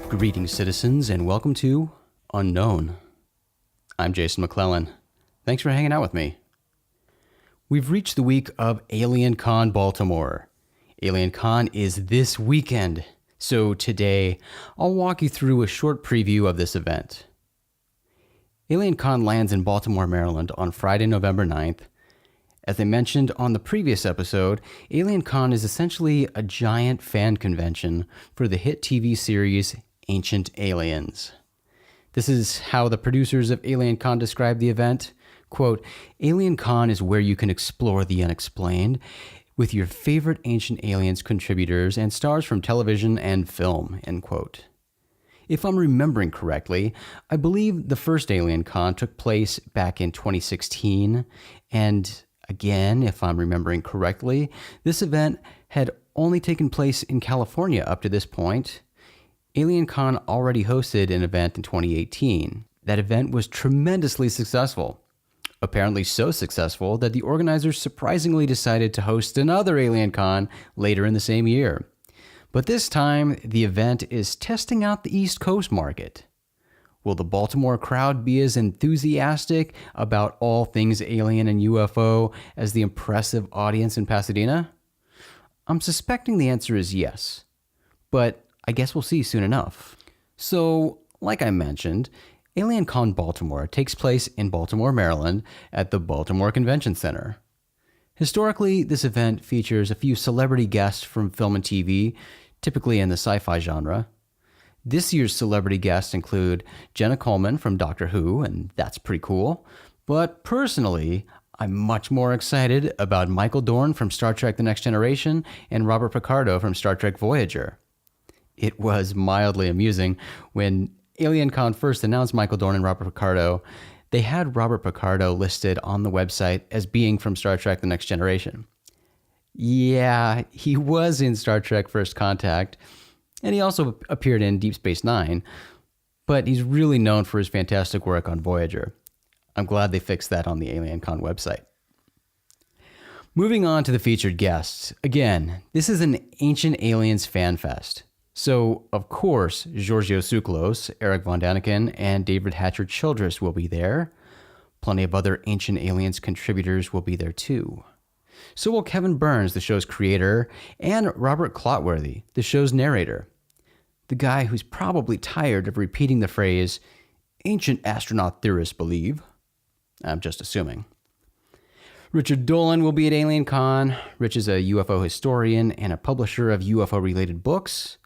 Greetings, citizens, and welcome to Unknown. I'm Jason McClellan. Thanks for hanging out with me. We've reached the week of AlienCon Baltimore. AlienCon is this weekend, so today I'll walk you through a short preview of this event. AlienCon lands in Baltimore, Maryland on Friday, November 9th. As I mentioned on the previous episode, AlienCon is essentially a giant fan convention for the hit TV series Ancient Aliens. This is how the producers of AlienCon describe the event. Quote, AlienCon is where you can explore the unexplained with your favorite Ancient Aliens contributors and stars from television and film, end quote. If I'm remembering correctly, I believe the first AlienCon took place back in 2016, and again, if I'm remembering correctly, this event had only taken place in California up to this point. AlienCon already hosted an event in 2018. That event was tremendously successful. Apparently so successful that the organizers surprisingly decided to host another AlienCon later in the same year. But this time, the event is testing out the East Coast market. Will the Baltimore crowd be as enthusiastic about all things alien and UFO as the impressive audience in Pasadena? I'm suspecting the answer is yes, but I guess we'll see soon enough. So, like I mentioned, AlienCon Baltimore takes place in Baltimore, Maryland at the Baltimore Convention Center. Historically, this event features a few celebrity guests from film and TV, typically in the sci-fi genre. This year's celebrity guests include Jenna Coleman from Doctor Who, and that's pretty cool. But personally, I'm much more excited about Michael Dorn from Star Trek The Next Generation and Robert Picardo from Star Trek Voyager. It was mildly amusing when AlienCon first announced Michael Dorn and Robert Picardo. They had Robert Picardo listed on the website as being from Star Trek The Next Generation. Yeah, he was in Star Trek First Contact, and he also appeared in Deep Space Nine, but he's really known for his fantastic work on Voyager. I'm glad they fixed that on the AlienCon website. Moving on to the featured guests. Again, this is an Ancient Aliens fan fest. So, of course, Giorgio Tsoukalos, Eric Von Daniken, and David Hatcher Childress will be there. Plenty of other Ancient Aliens contributors will be there too. So will Kevin Burns, the show's creator, and Robert Clotworthy, the show's narrator. The guy who's probably tired of repeating the phrase, ancient astronaut theorists believe. I'm just assuming. Richard Dolan will be at AlienCon. Rich is a UFO historian and a publisher of UFO-related books.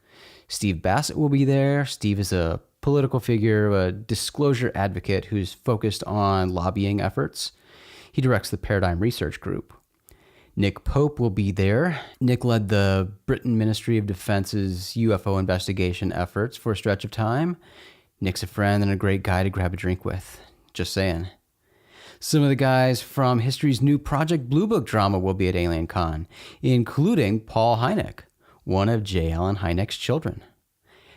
Steve Bassett will be there. Steve is a political figure, a disclosure advocate who's focused on lobbying efforts. He directs the Paradigm Research Group. Nick Pope will be there. Nick led the Britain Ministry of Defense's UFO investigation efforts for a stretch of time. Nick's a friend and a great guy to grab a drink with. Just saying. Some of the guys from history's new Project Blue Book drama will be at AlienCon, including Paul Hynek, one of J. Allen Hynek's children.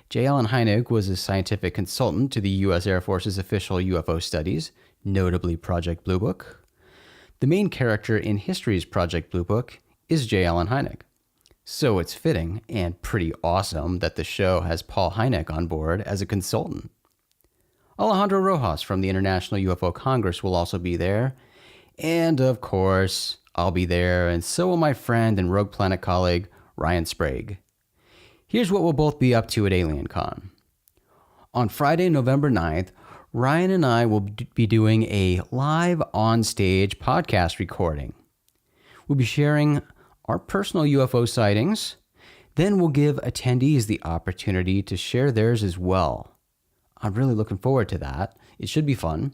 J. Allen Hynek was a scientific consultant to the U.S. Air Force's official UFO studies, notably Project Blue Book. The main character in history's Project Blue Book is J. Allen Hynek. So it's fitting and pretty awesome that the show has Paul Hynek on board as a consultant. Alejandro Rojas from the International UFO Congress will also be there. And of course, I'll be there, and so will my friend and Rogue Planet colleague, Ryan Sprague. Here's what we'll both be up to at AlienCon. On Friday, November 9th, Ryan and I will be doing a live on-stage podcast recording. We'll be sharing our personal UFO sightings. Then we'll give attendees the opportunity to share theirs as well. I'm really looking forward to that. It should be fun.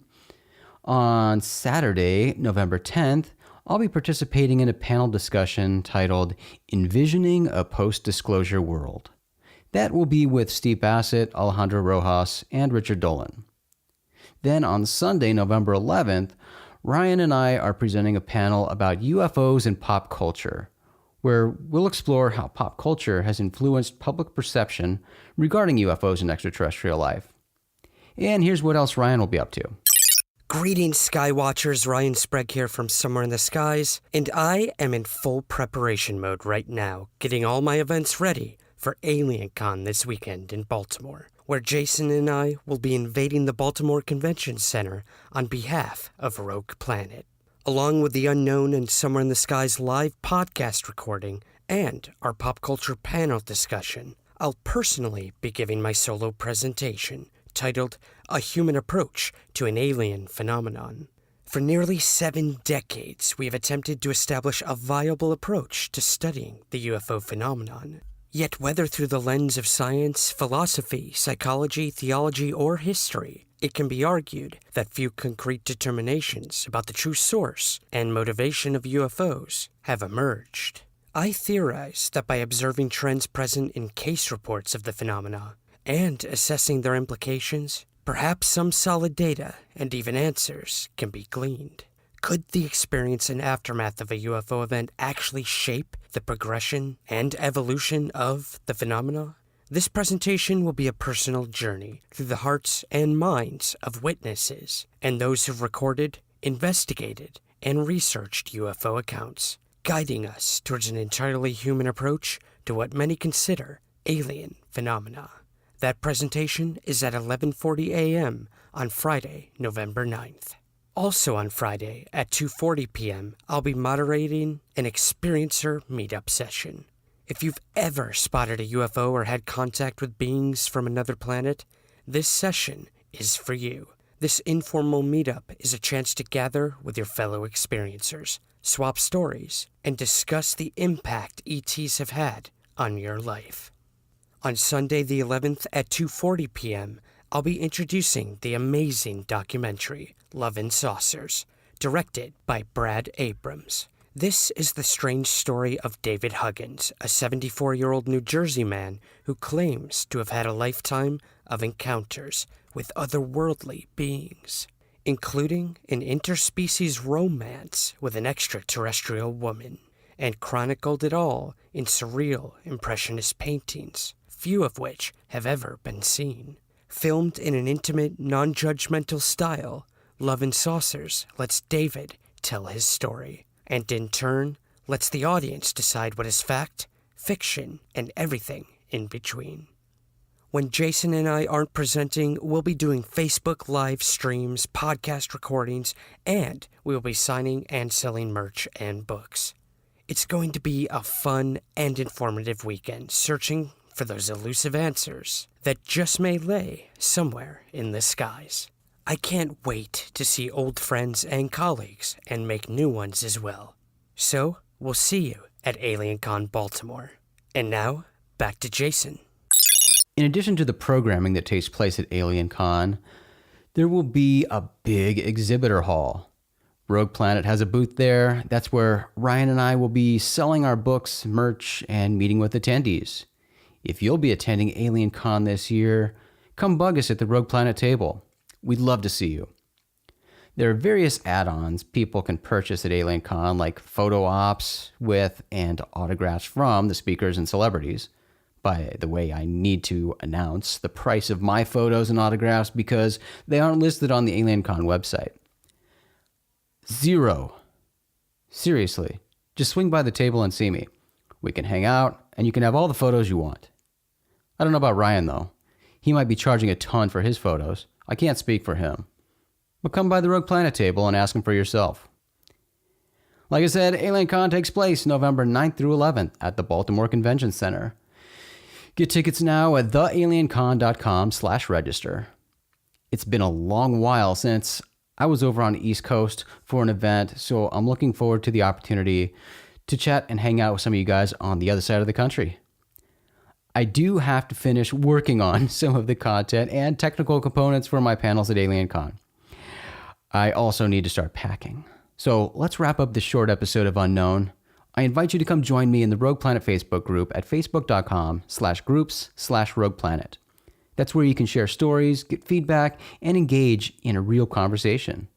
On Saturday, November 10th, I'll be participating in a panel discussion titled Envisioning a Post-Disclosure World. That will be with Steve Bassett, Alejandro Rojas, and Richard Dolan. Then on Sunday, November 11th, Ryan and I are presenting a panel about UFOs and pop culture. where we'll explore how pop culture has influenced public perception regarding UFOs and extraterrestrial life. And here's what else Ryan will be up to. Greetings, Skywatchers. Ryan Sprague here from Somewhere in the Skies, and I am in full preparation mode right now, getting all my events ready for AlienCon this weekend in Baltimore, where Jason and I will be invading the Baltimore Convention Center on behalf of Rogue Planet, along with the Unknown and Somewhere in the Skies live podcast recording and our pop culture panel discussion. I'll personally be giving my solo presentation, titled A Human Approach to an Alien Phenomenon. For nearly 7 decades, we have attempted to establish a viable approach to studying the UFO phenomenon. Yet whether through the lens of science, philosophy, psychology, theology, or history, it can be argued that few concrete determinations about the true source and motivation of UFOs have emerged. I theorize that by observing trends present in case reports of the phenomena, and assessing their implications, perhaps some solid data and even answers can be gleaned. Could the experience and aftermath of a UFO event actually shape the progression and evolution of the phenomena? This presentation will be a personal journey through the hearts and minds of witnesses and those who've recorded, investigated, and researched UFO accounts, guiding us towards an entirely human approach to what many consider alien phenomena. That presentation is at 11:40 a.m. on Friday, November 9th. Also on Friday at 2:40 p.m., I'll be moderating an experiencer meetup session. If you've ever spotted a UFO or had contact with beings from another planet, this session is for you. This informal meetup is a chance to gather with your fellow experiencers, swap stories, and discuss the impact ETs have had on your life. On Sunday the 11th at 2:40 p.m., I'll be introducing the amazing documentary, Love and Saucers, directed by Brad Abrams. This is the strange story of David Huggins, a 74-year-old New Jersey man who claims to have had a lifetime of encounters with otherworldly beings, including an interspecies romance with an extraterrestrial woman, and chronicled it all in surreal impressionist paintings, few of which have ever been seen. Filmed in an intimate, non-judgmental style, Love and Saucers lets David tell his story, and in turn, lets the audience decide what is fact, fiction, and everything in between. When Jason and I aren't presenting, we'll be doing Facebook live streams, podcast recordings, and we'll be signing and selling merch and books. It's going to be a fun and informative weekend, searching for those elusive answers that just may lay somewhere in the skies. I can't wait to see old friends and colleagues and make new ones as well. So, we'll see you at AlienCon Baltimore. And now, back to Jason. In addition to the programming that takes place at AlienCon, there will be a big exhibitor hall. Rogue Planet has a booth there. That's where Ryan and I will be selling our books, merch, and meeting with attendees. If you'll be attending AlienCon this year, come bug us at the Rogue Planet table. We'd love to see you. There are various add-ons people can purchase at AlienCon, like photo ops with and autographs from the speakers and celebrities. By the way, I need to announce the price of my photos and autographs because they aren't listed on the AlienCon website. $0. Seriously, just swing by the table and see me. We can hang out, and you can have all the photos you want. I don't know about Ryan, though. He might be charging a ton for his photos. I can't speak for him. But come by the Rogue Planet table and ask him for yourself. Like I said, AlienCon takes place November 9th through 11th at the Baltimore Convention Center. Get tickets now at thealiencon.com/register. It's been a long while since I was over on the East Coast for an event, so I'm looking forward to the opportunity to chat and hang out with some of you guys on the other side of the country. I do have to finish working on some of the content and technical components for my panels at AlienCon. I also need to start packing. So let's wrap up this short episode of Unknown. I invite you to come join me in the Rogue Planet Facebook group at facebook.com/groups/Rogue Planet. That's where you can share stories, get feedback, and engage in a real conversation.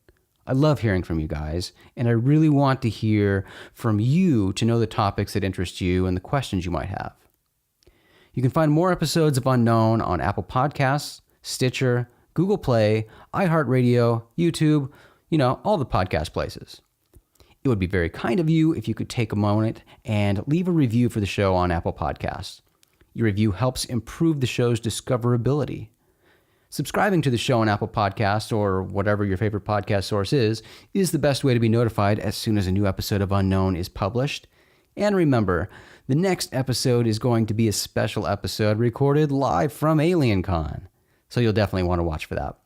I love hearing from you guys, and I really want to hear from you to know the topics that interest you and the questions you might have. You can find more episodes of Unknown on Apple Podcasts, Stitcher, Google Play, iHeartRadio, YouTube, all the podcast places. It would be very kind of you if you could take a moment and leave a review for the show on Apple Podcasts. Your review helps improve the show's discoverability. Subscribing to the show on Apple Podcasts or whatever your favorite podcast source is the best way to be notified as soon as a new episode of Unknown is published. And remember, the next episode is going to be a special episode recorded live from AlienCon, so you'll definitely want to watch for that.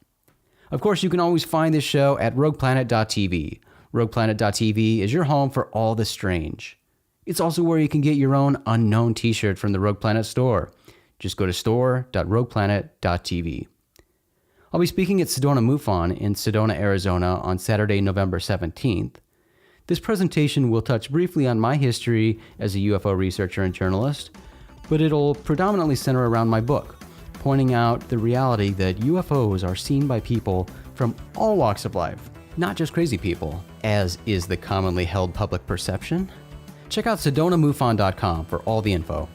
Of course, you can always find this show at rogueplanet.tv. Rogueplanet.tv is your home for all the strange. It's also where you can get your own Unknown t-shirt from the Rogue Planet store. Just go to store.rogueplanet.tv. I'll be speaking at Sedona MUFON in Sedona, Arizona on Saturday, November 17th. This presentation will touch briefly on my history as a UFO researcher and journalist, but it'll predominantly center around my book, pointing out the reality that UFOs are seen by people from all walks of life, not just crazy people, as is the commonly held public perception. Check out SedonaMUFON.com for all the info.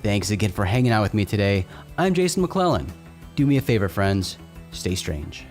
Thanks again for hanging out with me today. I'm Jason McClellan. Do me a favor, friends. Stay strange.